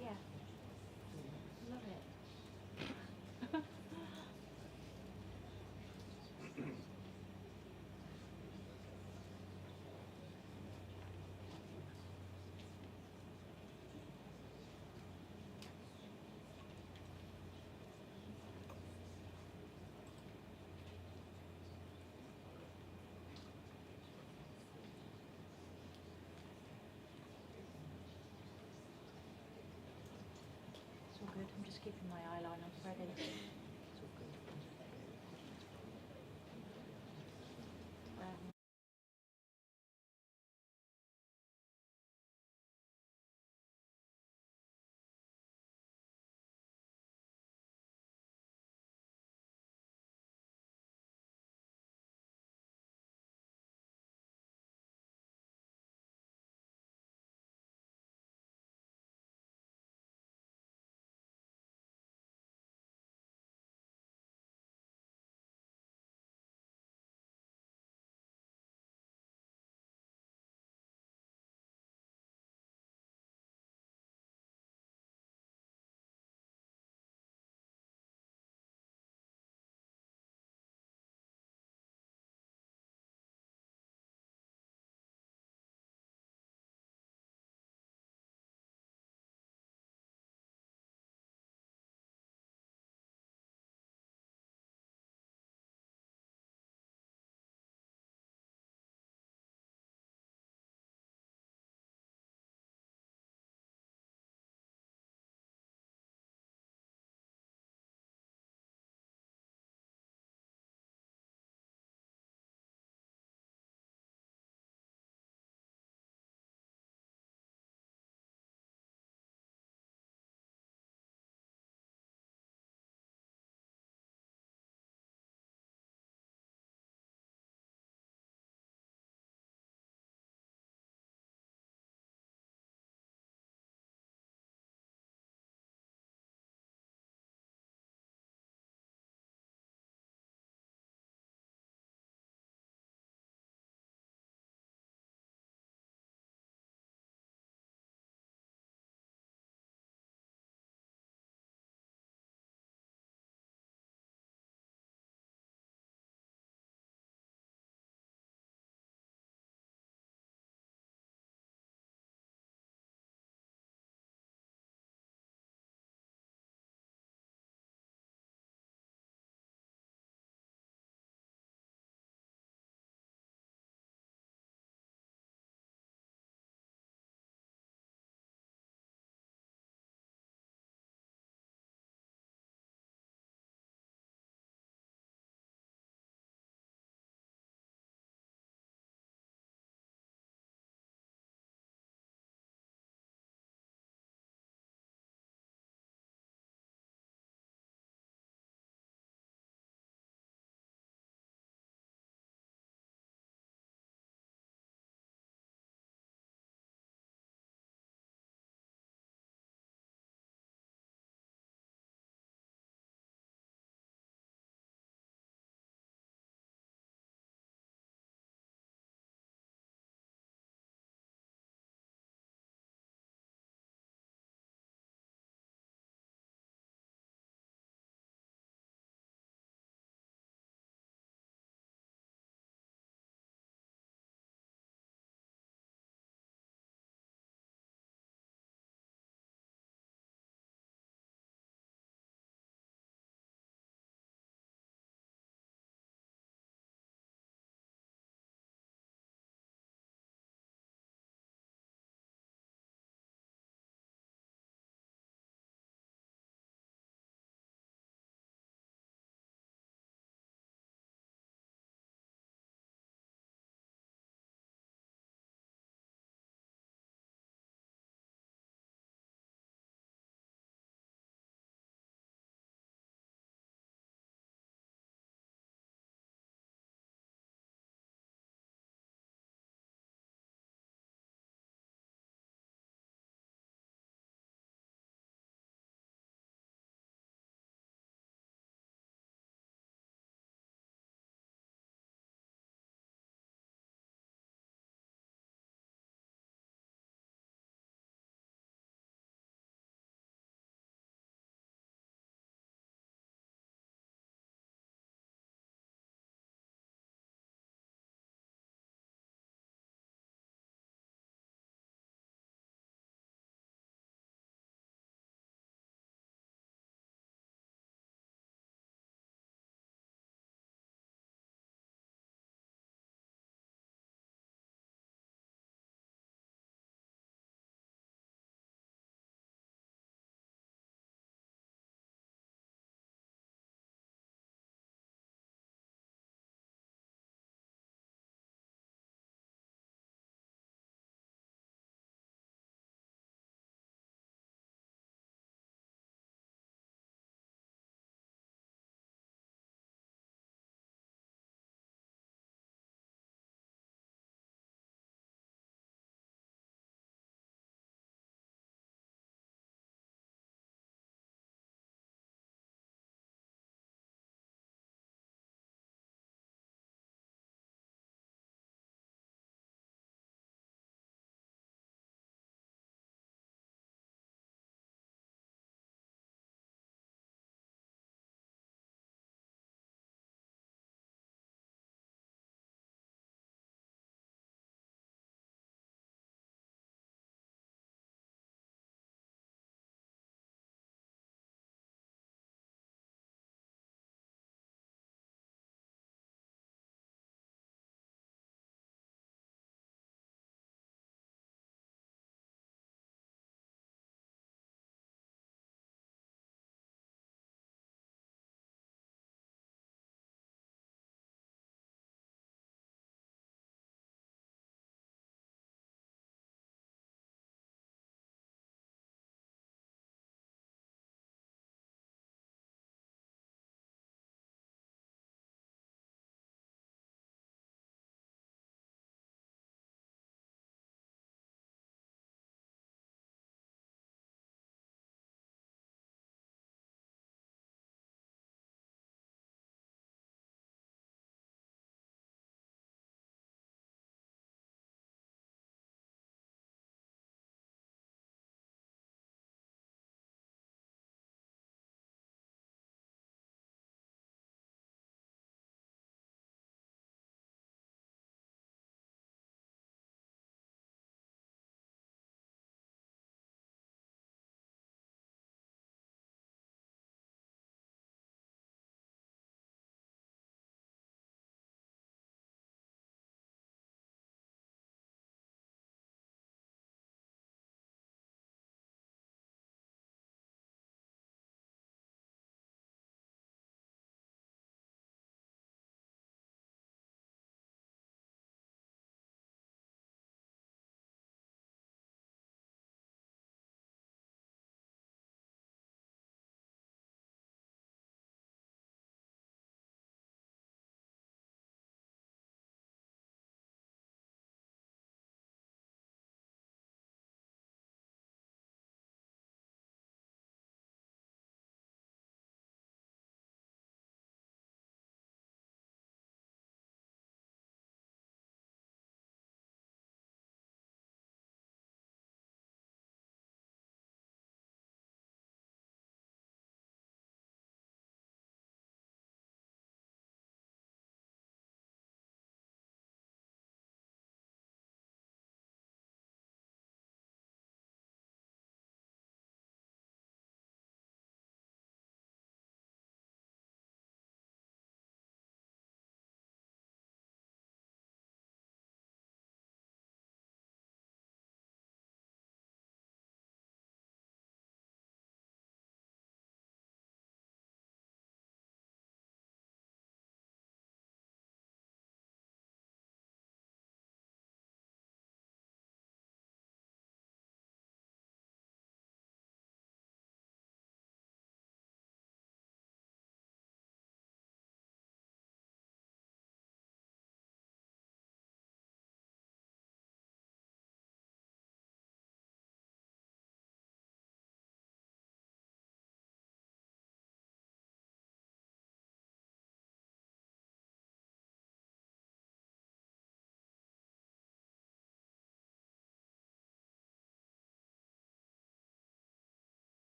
Yeah, love it. It's all good. I'm just keeping my eyeliner ready. It's all good.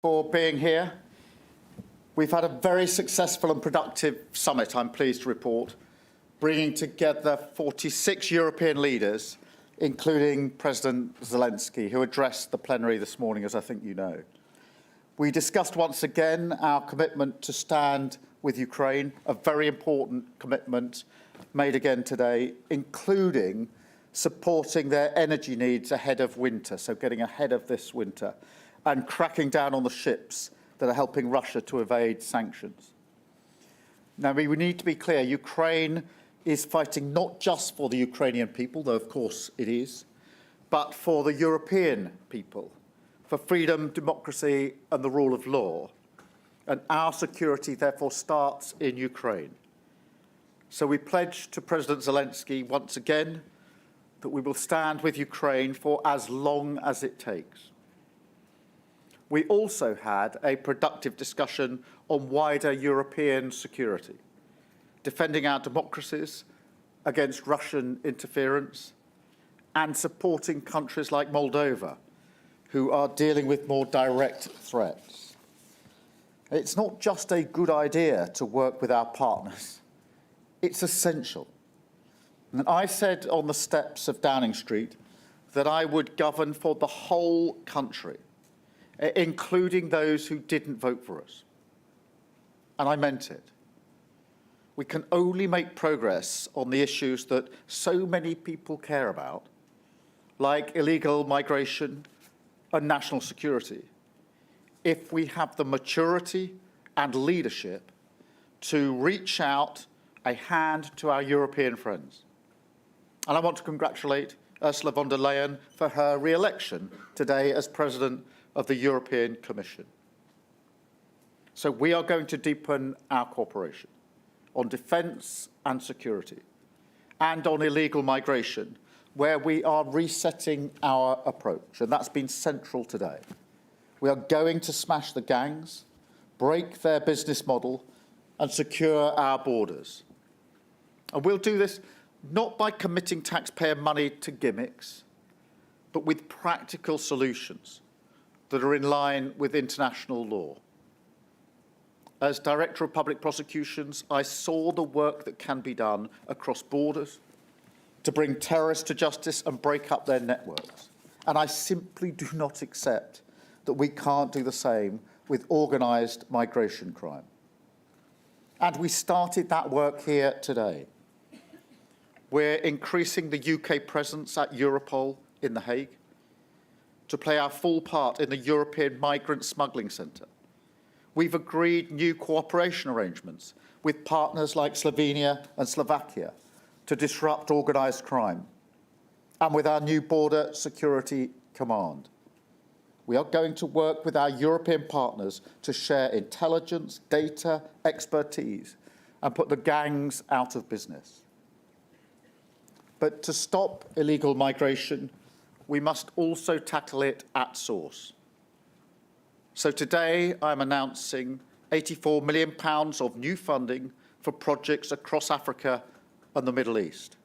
For being here. We've had a very successful and productive summit, I'm pleased to report, bringing together 46 European leaders, including President Zelensky, who addressed the plenary this morning, as I think you know. We discussed once again our commitment to stand with Ukraine, a very important commitment made again today, including supporting their energy needs ahead of winter, so getting ahead of this winter, and cracking down on the ships that are helping Russia to evade sanctions. Now, we need to be clear, Ukraine is fighting not just for the Ukrainian people, though of course it is, but for the European people, for freedom, democracy and the rule of law. And our security, therefore, starts in Ukraine. So we pledge to President Zelensky once again that we will stand with Ukraine for as long as it takes. We also had a productive discussion on wider European security, defending our democracies against Russian interference and supporting countries like Moldova, who are dealing with more direct threats. It's not just a good idea to work with our partners, it's essential. And I said on the steps of Downing Street that I would govern for the whole country, including those who didn't vote for us. And I meant it. We can only make progress on the issues that so many people care about, like illegal migration and national security, if we have the maturity and leadership to reach out a hand to our European friends. And I want to congratulate Ursula von der Leyen for her re-election today as President of the European Commission. So we are going to deepen our cooperation on defence and security and on illegal migration, where we are resetting our approach, and that's been central today. We are going to smash the gangs, break their business model and secure our borders. And we'll do this not by committing taxpayer money to gimmicks, but with practical solutions that are in line with international law. As Director of Public Prosecutions, I saw the work that can be done across borders to bring terrorists to justice and break up their networks. And I simply do not accept that we can't do the same with organised migration crime. And we started that work here today. We're increasing the UK presence at Europol in The Hague to play our full part in the European Migrant Smuggling Centre. We've agreed new cooperation arrangements with partners like Slovenia and Slovakia to disrupt organised crime, and with our new Border Security Command. We are going to work with our European partners to share intelligence, data, expertise, and put the gangs out of business. But to stop illegal migration, we must also tackle it at source. So today, I'm announcing £84 million of new funding for projects across Africa and the Middle East.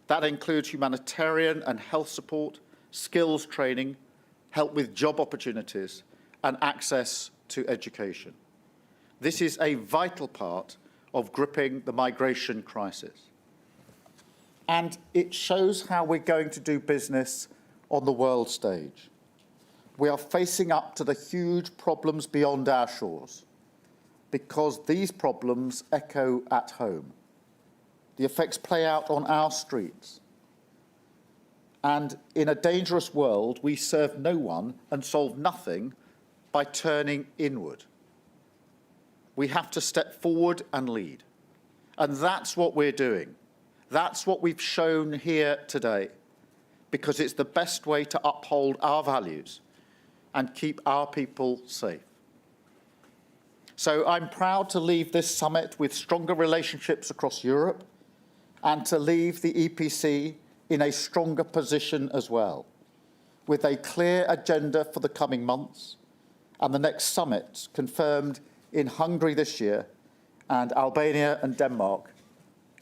That includes humanitarian and health support, skills training, help with job opportunities, and access to education. This is a vital part of gripping the migration crisis. And it shows how we're going to do business on the world stage. We are facing up to the huge problems beyond our shores, because these problems echo at home. The effects play out on our streets. And in a dangerous world, we serve no one and solve nothing by turning inward. We have to step forward and lead. And that's what we're doing. That's what we've shown here today, because it's the best way to uphold our values and keep our people safe. So I'm proud to leave this summit with stronger relationships across Europe and to leave the EPC in a stronger position as well, with a clear agenda for the coming months and the next summit confirmed in Hungary this year and Albania and Denmark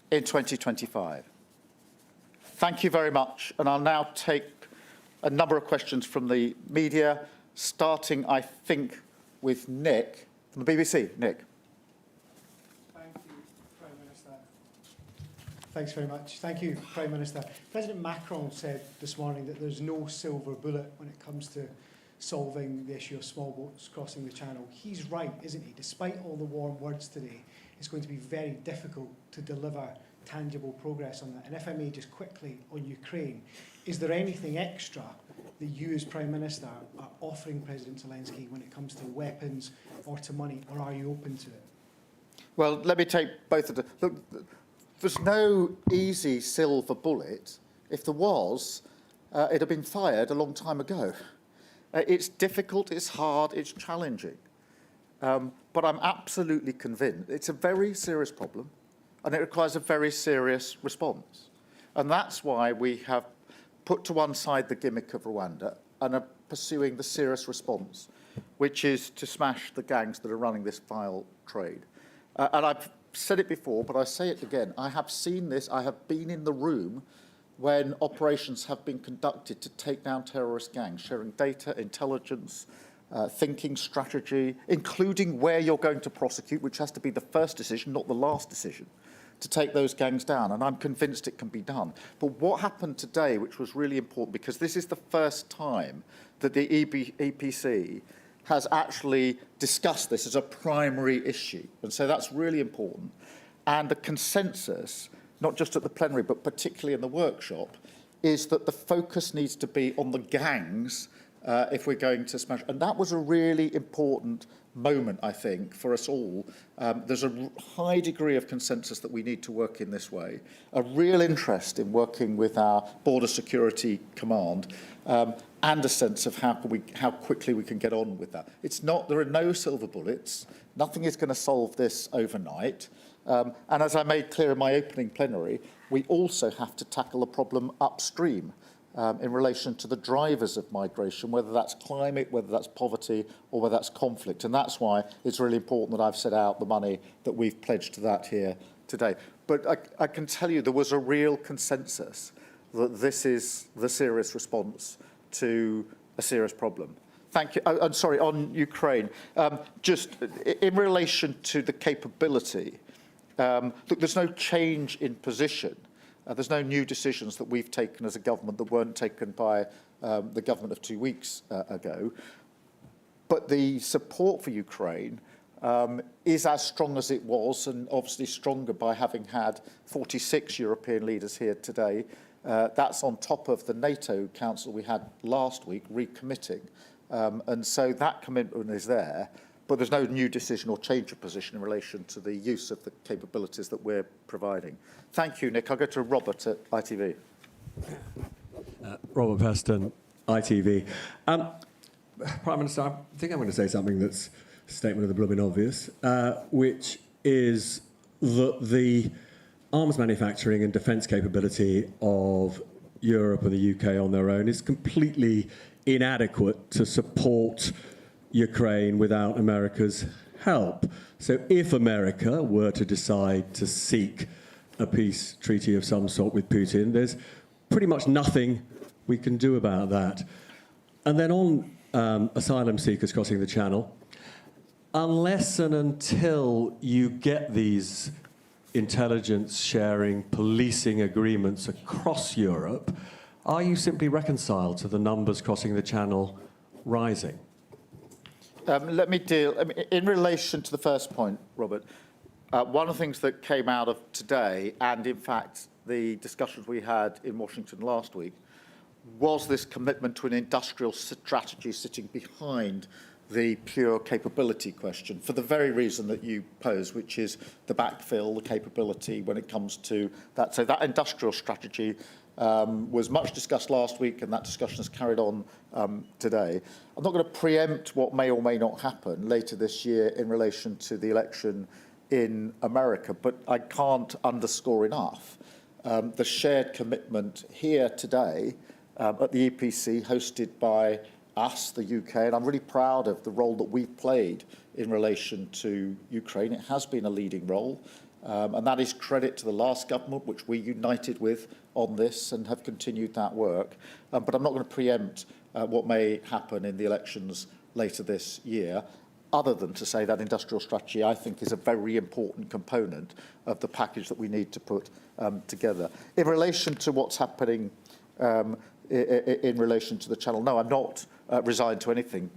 in 2025. Thank you very much, and I'll now take a number of questions from the media, starting, I think, with Nick from the BBC. Nick. Thank you, Prime Minister. Thanks very much. Thank you, Prime Minister. President Macron said this morning that there's no silver bullet when it comes to solving the issue of small boats crossing the Channel. He's right, isn't he? Despite all the warm words today, it's going to be very difficult to deliver tangible progress on that. And if I may just quickly on Ukraine, is there anything extra that you as Prime Minister are offering President Zelensky when it comes to weapons or to money, or are you open to it? Well, let me take both of them. Look, there's no easy silver bullet. If there was, it had been fired a long time ago. It's difficult, it's hard, it's challenging. But I'm absolutely convinced it's a very serious problem and it requires a very serious response. And that's why we have put to one side the gimmick of Rwanda and are pursuing the serious response, which is to smash the gangs that are running this vile trade. And I've said it before, but I say it again. I have seen this. I have been in the room when operations have been conducted to take down terrorist gangs, sharing data, intelligence, thinking strategy, including where you're going to prosecute, which has to be the first decision, not the last decision, to take those gangs down. And I'm convinced it can be done. But what happened today, which was really important, because this is the first time that the EPC has actually discussed this as a primary issue. And so that's really important. And the consensus, not just at the plenary, but particularly in the workshop, is that the focus needs to be on the gangs if we're going to smash. And that was a really important moment, I think, for us all. There's a high degree of consensus that we need to work in this way, a real interest in working with our Border Security Command, and a sense of how quickly we can get on with that. There are no silver bullets. Nothing is going to solve this overnight. And as I made clear in my opening plenary, we also have to tackle the problem upstream in relation to the drivers of migration, whether that's climate, whether that's poverty, or whether that's conflict. And that's why it's really important that I've set out the money that we've pledged to that here today. But I can tell you there was a real consensus that this is the serious response to a serious problem. Thank you. I'm sorry, on Ukraine, just in relation to the capability, look, there's no change in position. There's no new decisions that we've taken as a government that weren't taken by the government of 2 weeks ago. But the support for Ukraine is as strong as it was, and obviously stronger by having had 46 European leaders here today. That's on top of the NATO Council we had last week recommitting. And so that commitment is there. But there's no new decision or change of position in relation to the use of the capabilities that we're providing. Thank you, Nick. I'll go to Robert at ITV. Robert Peston, ITV. Prime Minister, I think I'm going to say something that's a statement of the blooming obvious, which is that the arms manufacturing and defence capability of Europe and the UK on their own is completely inadequate to support Ukraine without America's help. So if America were to decide to seek a peace treaty of some sort with Putin, there's pretty much nothing we can do about that. And then on asylum seekers crossing the Channel, unless and until you get these intelligence sharing, policing agreements across Europe, are you simply reconciled to the numbers crossing the Channel rising? Let me deal, in relation to the first point, Robert, one of the things that came out of today, and in fact the discussions we had in Washington last week, was this commitment to an industrial strategy sitting behind the pure capability question, for the very reason that you pose, which is the backfill, the capability when it comes to that. So that industrial strategy was much discussed last week, and that discussion has carried on today. I'm not going to preempt what may or may not happen later this year in relation to the election in America, but I can't underscore enough the shared commitment here today at the EPC, hosted by us, the UK, and I'm really proud of the role that we've played in relation to Ukraine. It has been a leading role, and that is credit to the last government, which we united with on this and have continued that work. But I'm not going to preempt what may happen in the elections later this year. other than to say that industrial strategy, I think, is a very important component of the package that we need to put together. In relation to what's happening in relation to the Channel, no, I'm not resigned to anything.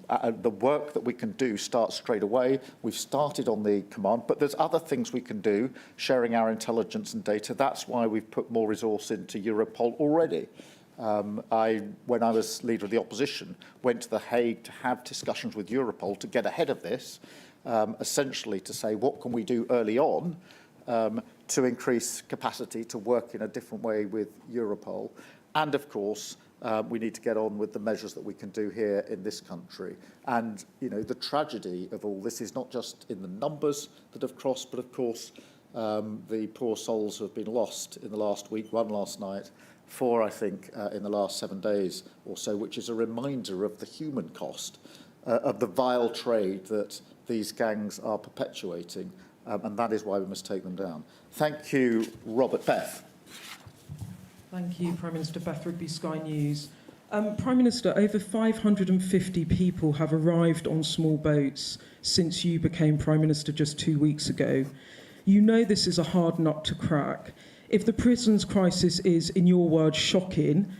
The work that we can do starts straight away. We've started on the command, but there's other things we can do, sharing our intelligence and data. That's why we've put more resource into Europol already. When I was leader of the opposition, went to The Hague to have discussions with Europol to get ahead of this, essentially to say what can we do early on to increase capacity to work in a different way with Europol. And of course, we need to get on with the measures that we can do here in this country. And, you know, the tragedy of all this is not just in the numbers that have crossed, but of course, the poor souls who have been lost in the last week, one last night, 4, I think, in the last 7 days or so, which is a reminder of the human cost of the vile trade that these gangs are perpetuating, and that is why we must take them down. Thank you, Robert. Beth. Thank you, Prime Minister. Beth Rigby, Sky News. Prime Minister, over 550 people have arrived on small boats since you became Prime Minister just 2 weeks ago. You know this is a hard nut to crack. If the prisons crisis is, in your words, shocking,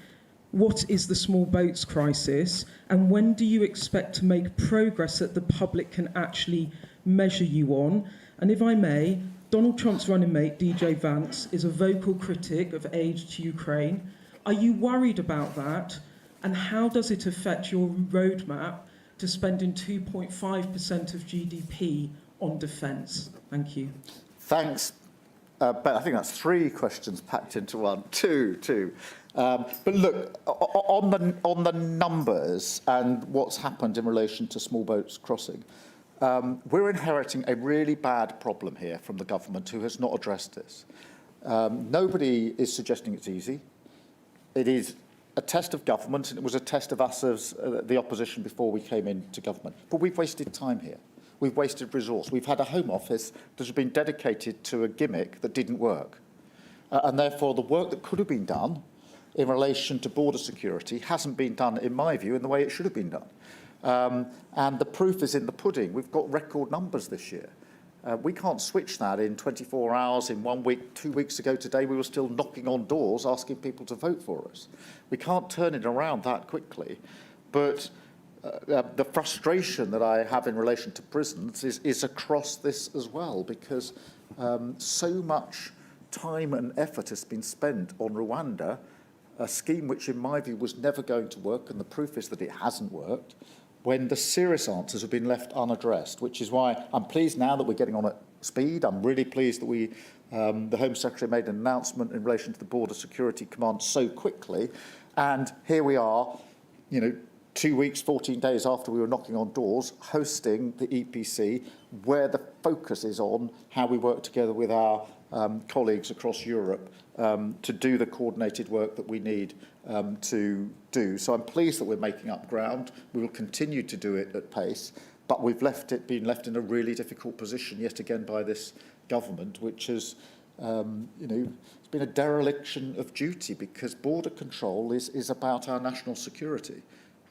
what is the small boats crisis? And when do you expect to make progress that the public can actually measure you on? And if I may, Donald Trump's running mate, DJ Vance, is a vocal critic of aid to Ukraine. Are you worried about that? And how does it affect your roadmap to spending 2.5% of GDP on defence? Thank you. Thanks. But I think that's 3 questions packed into one. Two. But look, on the numbers and what's happened in relation to small boats crossing, we're inheriting a really bad problem here from the government who has not addressed this. Nobody is suggesting it's easy. It is a test of government, and it was a test of us as the opposition before we came into government. But we've wasted time here. We've wasted resource. We've had a Home Office that has been dedicated to a gimmick that didn't work. And therefore, the work that could have been done in relation to border security hasn't been done, in my view, in the way it should have been done. And the proof is in the pudding. We've got record numbers this year. We can't switch that in 24 hours, in 1 week. 2 weeks ago today, we were still knocking on doors asking people to vote for us. We can't turn it around that quickly. But the frustration that I have in relation to prisons is across this as well, because so much time and effort has been spent on Rwanda, a scheme which, in my view, was never going to work, and the proof is that it hasn't worked, when the serious answers have been left unaddressed, which is why I'm pleased now that we're getting on at speed. I'm really pleased that the Home Secretary made an announcement in relation to the Border Security Command so quickly, and here we are, 2 weeks, 14 days after we were knocking on doors, hosting the EPC, where the focus is on how we work together with our colleagues across Europe to do the coordinated work that we need to do. So I'm pleased that we're making up ground. We will continue to do it at pace, but we've been left in a really difficult position yet again by this government, which has, it's been a dereliction of duty, because border control is about our national security.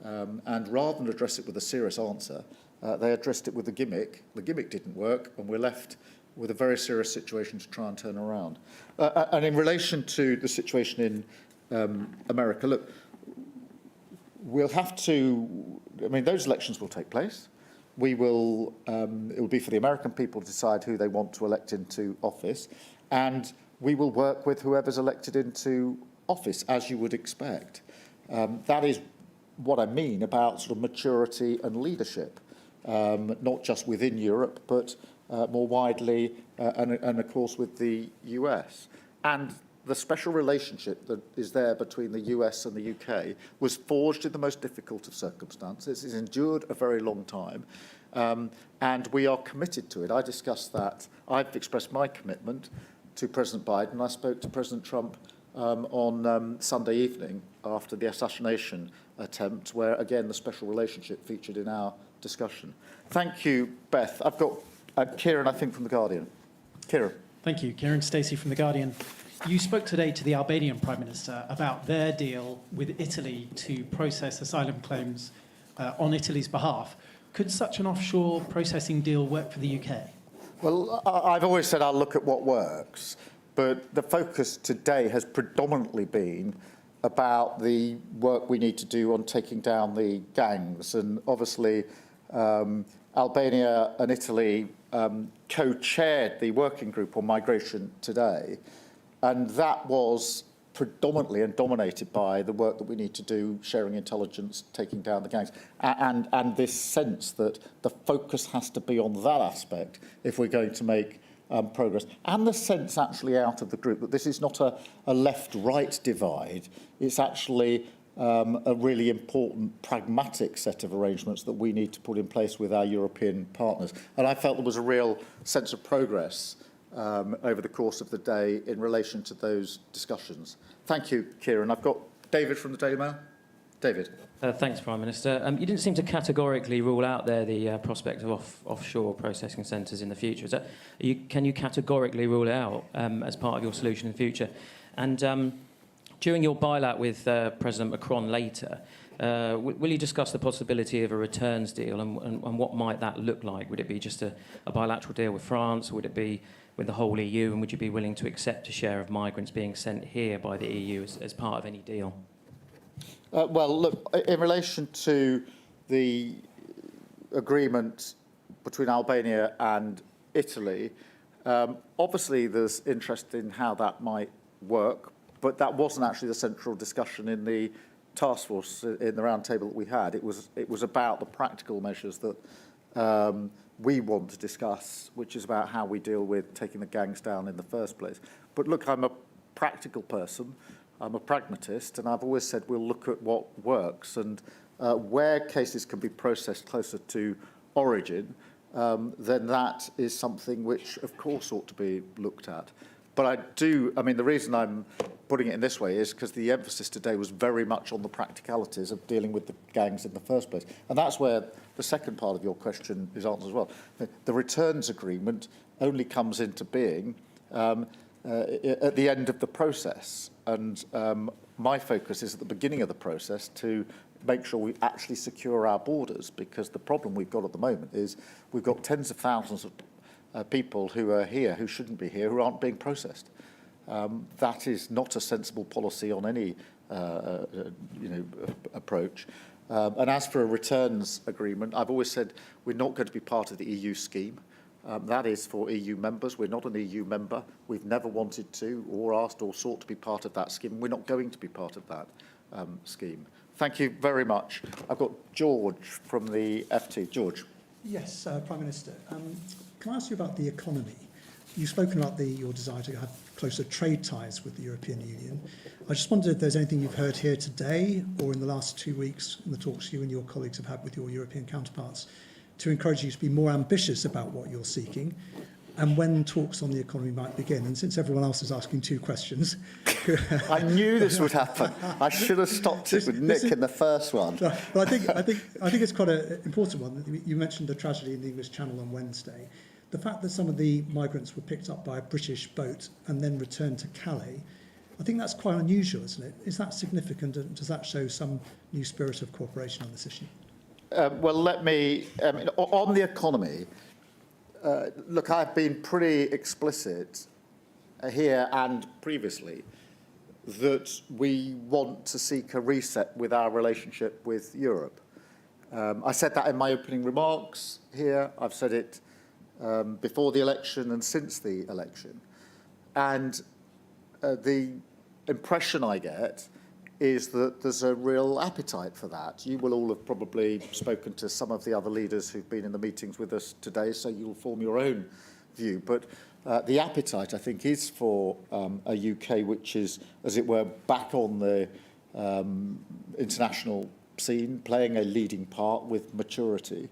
And rather than address it with a serious answer, they addressed it with a gimmick. The gimmick didn't work, and we're left with a very serious situation to try and turn around. And in relation to the situation in America, look, we'll have to, those elections will take place. It will be for the American people to decide who they want to elect into office, and we will work with whoever's elected into office, as you would expect. That is what I mean about sort of maturity and leadership, not just within Europe, but more widely, and of course with the US. And the special relationship that is there between the US and the UK was forged in the most difficult of circumstances. It's endured a very long time, and we are committed to it. I discussed that. I've expressed my commitment to President Biden. I spoke to President Trump on Sunday evening after the assassination attempt, where, again, the special relationship featured in our discussion. Thank you, Beth. I've got Kieran, I think, from The Guardian. Kieran. Thank you. Kieran Stacey from The Guardian. You spoke today to the Albanian Prime Minister about their deal with Italy to process asylum claims on Italy's behalf. Could such an offshore processing deal work for the UK? Well, I've always said I'll look at what works, but the focus today has predominantly been about the work we need to do on taking down the gangs. And obviously, Albania and Italy co-chaired the working group on migration today, and that was predominantly and dominated by the work that we need to do, sharing intelligence, taking down the gangs, and this sense that the focus has to be on that aspect if we're going to make progress. And the sense actually out of the group that this is not a left-right divide, it's actually a really important pragmatic set of arrangements that we need to put in place with our European partners. And I felt there was a real sense of progress over the course of the day in relation to those discussions. Thank you, Kieran. I've got David from the Daily Mail. David. Thanks, Prime Minister. You didn't seem to categorically rule out there the prospect of offshore processing centres in the future. Can you categorically rule it out as part of your solution in the future? And during your bilat with President Macron later, will you discuss the possibility of a returns deal, and what might that look like? Would it be just a bilateral deal with France, or would it be with the whole EU, and would you be willing to accept a share of migrants being sent here by the EU as part of any deal? Well, look, in relation to the agreement between Albania and Italy, obviously there's interest in how that might work, but that wasn't actually the central discussion in the task force, in the round table that we had. It was about the practical measures that we want to discuss, which is about how we deal with taking the gangs down in the first place. But look, I'm a practical person, I'm a pragmatist, and I've always said we'll look at what works, and where cases can be processed closer to origin, then that is something which, of course, ought to be looked at. But I mean, the reason I'm putting it in this way is because the emphasis today was very much on the practicalities of dealing with the gangs in the first place. And that's where the second part of your question is answered as well. The returns agreement only comes into being at the end of the process. And my focus is at the beginning of the process to make sure we actually secure our borders, because the problem we've got at the moment is we've got tens of thousands of people who are here, who shouldn't be here, who aren't being processed. That is not a sensible policy on any approach. And as for a returns agreement, I've always said we're not going to be part of the EU scheme. That is for EU members. We're not an EU member. We've never wanted to or asked or sought to be part of that scheme. We're not going to be part of that scheme. Thank you very much. I've got George from the FT. George. Yes, Prime Minister. Can I ask you about the economy? You've spoken about your desire to have closer trade ties with the European Union. I just wondered if there's anything you've heard here today or in the last 2 weeks in the talks you and your colleagues have had with your European counterparts to encourage you to be more ambitious about what you're seeking, and when talks on the economy might begin. And since everyone else is asking 2 questions... I knew this would happen. I should have stopped it with Nick in the first one. But I think it's quite an important one. You mentioned the tragedy in the English Channel on Wednesday. The fact that some of the migrants were picked up by a British boat and then returned to Calais, I think that's quite unusual, isn't it? Is that significant, and does that show some new spirit of cooperation on this issue? Well, let me, on the economy, look, I've been pretty explicit here and previously that we want to seek a reset with our relationship with Europe. I said that in my opening remarks here. I've said it before the election and since the election. And the impression I get is that there's a real appetite for that. You will all have probably spoken to some of the other leaders who've been in the meetings with us today, so you'll form your own view. But the appetite, I think, is for a UK which is, as it were, back on the international scene, playing a leading part with maturity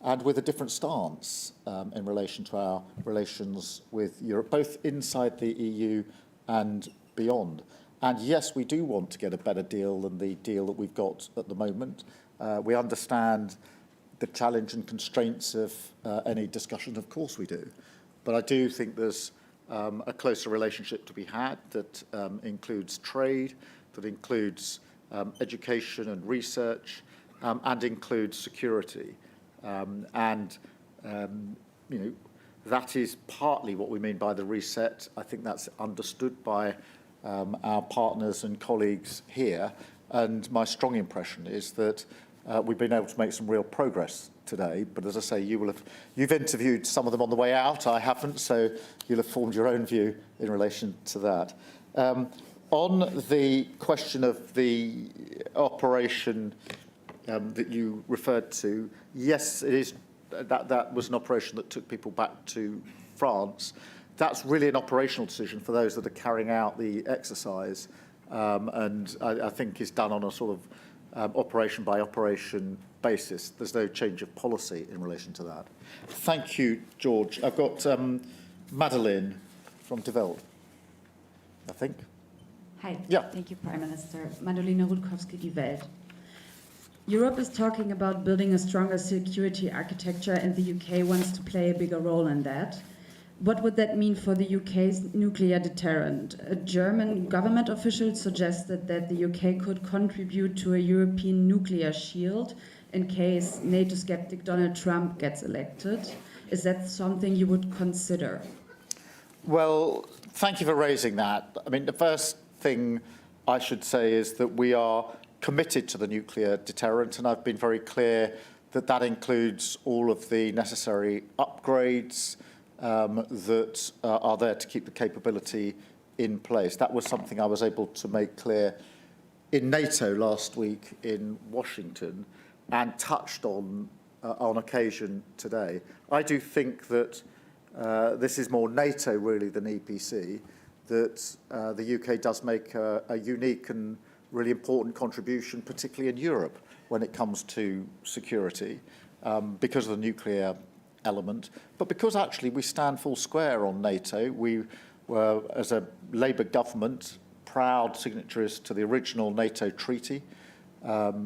and with a different stance in relation to our relations with Europe, both inside the EU and beyond. And yes, we do want to get a better deal than the deal that we've got at the moment. We understand the challenge and constraints of any discussion, of course we do. But I do think there's a closer relationship to be had that includes trade, that includes education and research, and includes security. You know, that is partly what we mean by the reset. I think that's understood by our partners and colleagues here. And my strong impression is that we've been able to make some real progress today. But as I say, you've interviewed some of them on the way out. I haven't, so you'll have formed your own view in relation to that. On the question of the operation that you referred to, yes, it is. That was an operation that took people back to France. That's really an operational decision for those that are carrying out the exercise, and I think is done on a sort of operation by operation basis. There's no change of policy in relation to that. Thank you, George. I've got Madeleine from De Welt, I think. Hi. Yeah. Thank you, Prime Minister. Madolina Rutkowski, Die Welt. Europe is talking about building a stronger security architecture, and the UK wants to play a bigger role in that. What would that mean for the UK's nuclear deterrent? A German government official suggested that the UK could contribute to a European nuclear shield in case NATO skeptic Donald Trump gets elected. Is that something you would consider? Well, thank you for raising that. I mean, the first thing I should say is that we are committed to the nuclear deterrent, and I've been very clear that that includes all of the necessary upgrades that are there to keep the capability in place. That was something I was able to make clear in NATO last week in Washington and touched on occasion today. I do think that this is more NATO really than EPC, that the UK does make a unique and really important contribution, particularly in Europe, when it comes to security, because of the nuclear element, but because actually we stand full square on NATO. We were, as a Labour government, proud signatories to the original NATO treaty,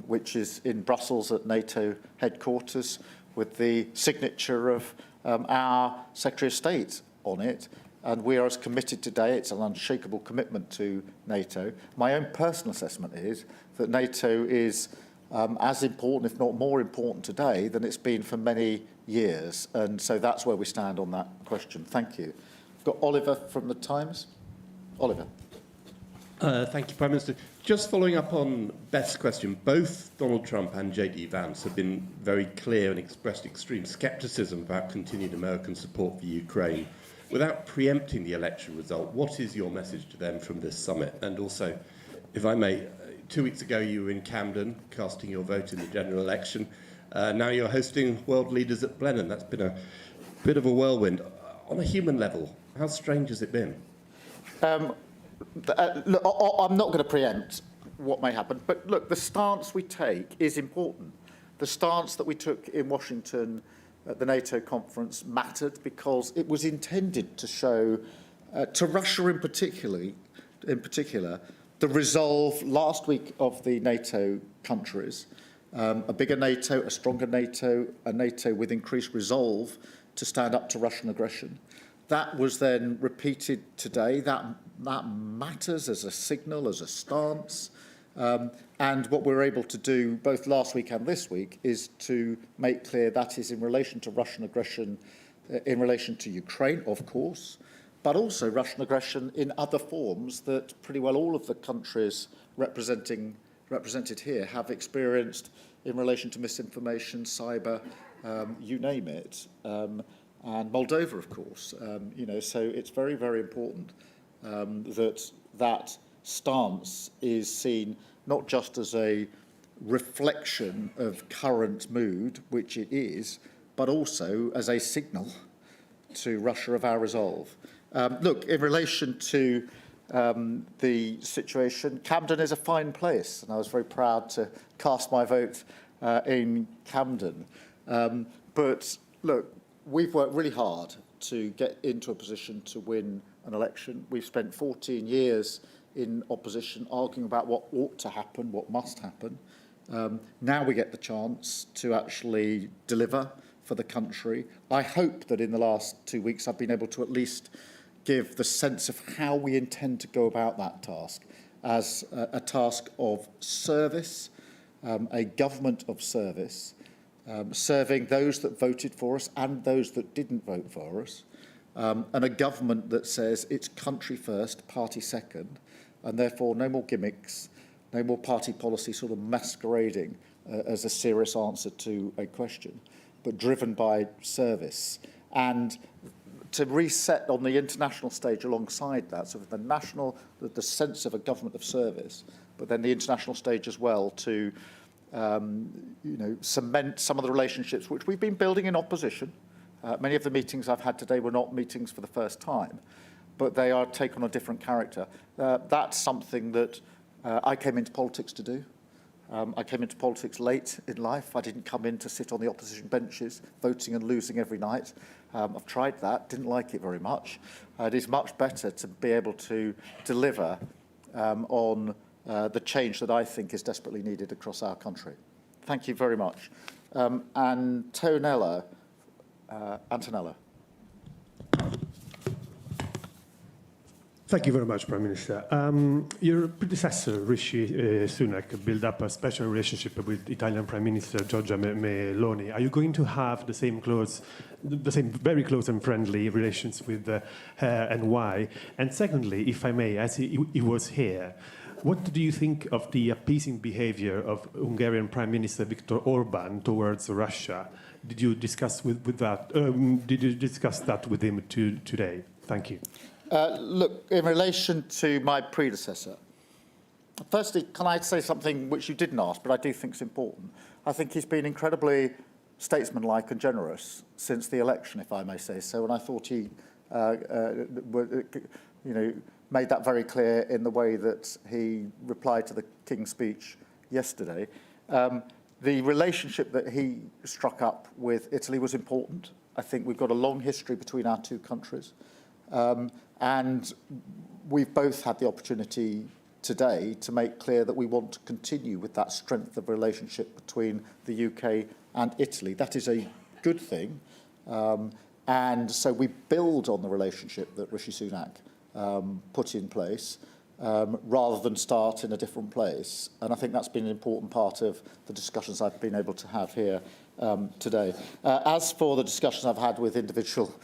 which is in Brussels at NATO headquarters, with the signature of our Secretary of State on it. And we are as committed today. It's an unshakable commitment to NATO. My own personal assessment is that NATO is as important, if not more important today, than it's been for many years. And so that's where we stand on that question. Thank you. I've got Oliver from the Times. Oliver. Thank you, Prime Minister. Just following up on Beth's question, both Donald Trump and J.D. Vance have been very clear and expressed extreme scepticism about continued American support for Ukraine. Without preempting the election result, what is your message to them from this summit? And also, if I may, 2 weeks ago you were in Camden casting your vote in the general election. Now you're hosting world leaders at Blenheim. That's been a bit of a whirlwind. On a human level, how strange has it been? Look, I'm not going to preempt what may happen, but look, the stance we take is important. The stance that we took in Washington at the NATO conference mattered because it was intended to show, to Russia in particular, the resolve last week of the NATO countries, a bigger NATO, a stronger NATO, a NATO with increased resolve to stand up to Russian aggression. That was then repeated today. That matters as a signal, as a stance. And what we're able to do both last week and this week is to make clear that is in relation to Russian aggression, in relation to Ukraine, of course, but also Russian aggression in other forms that pretty well all of the countries represented here have experienced in relation to misinformation, cyber, you name it, and Moldova, of course. So it's very, very important that stance is seen not just as a reflection of current mood, which it is, but also as a signal to Russia of our resolve. Look, in relation to the situation, Camden is a fine place, and I was very proud to cast my vote in Camden. But look, we've worked really hard to get into a position to win an election. We've spent 14 years in opposition arguing about what ought to happen, what must happen. Now we get the chance to actually deliver for the country. I hope that in the last 2 weeks I've been able to at least give the sense of how we intend to go about that task as a task of service, a government of service, serving those that voted for us and those that didn't vote for us, and a government that says it's country first, party second, and therefore no more gimmicks, no more party policy sort of masquerading as a serious answer to a question, but driven by service. And to reset on the international stage alongside that, so the national, the sense of a government of service, but then the international stage as well to cement some of the relationships which we've been building in opposition. Many of the meetings I've had today were not meetings for the first time, but they are take on a different character. That's something that I came into politics to do. I came into politics late in life. I didn't come in to sit on the opposition benches, voting and losing every night. I've tried that, didn't like it very much. It is much better to be able to deliver on the change that I think is desperately needed across our country. Thank you very much. Antonella. Thank you very much, Prime Minister. Your predecessor, Rishi Sunak, built up a special relationship with Italian Prime Minister Giorgia Meloni. Are you going to have the same very close and friendly relations with her, and why? And secondly, if I may, as he was here, what do you think of the appeasing behavior of Hungarian Prime Minister Viktor Orban towards Russia? Did you discuss Did you discuss that with him today? Thank you. Look, in relation to my predecessor, firstly, can I say something which you didn't ask, but I do think is important? I think he's been incredibly statesmanlike and generous since the election, if I may say so, and I thought he made that very clear in the way that he replied to the King's speech yesterday. The relationship that he struck up with Italy was important. I think we've got a long history between our two countries. And we've both had the opportunity today to make clear that we want to continue with that strength of relationship between the UK and Italy. That is a good thing. And so we build on the relationship that Rishi Sunak put in place rather than start in a different place. And I think that's been an important part of the discussions I've been able to have here today. As for the discussions I've had with individual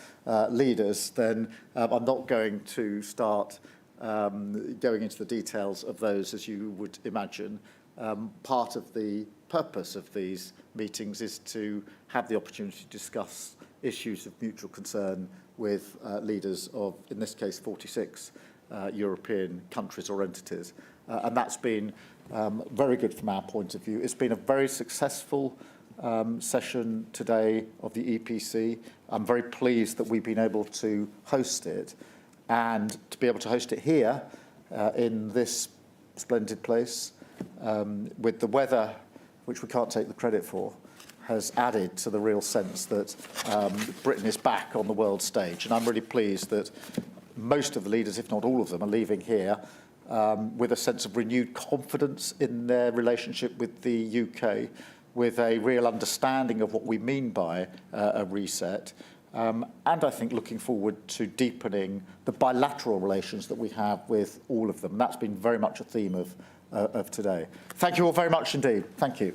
leaders, then I'm not going to start going into the details of those, as you would imagine. Part of the purpose of these meetings is to have the opportunity to discuss issues of mutual concern with leaders of, in this case, 46 European countries or entities. And that's been very good from our point of view. It's been a very successful session today of the EPC. I'm very pleased that we've been able to host it, and to be able to host it here in this splendid place with the weather, which we can't take the credit for, has added to the real sense that Britain is back on the world stage. And I'm really pleased that most of the leaders, if not all of them, are leaving here with a sense of renewed confidence in their relationship with the UK, with a real understanding of what we mean by a reset, and I think looking forward to deepening the bilateral relations that we have with all of them. That's been very much a theme of today. Thank you all very much indeed. Thank you.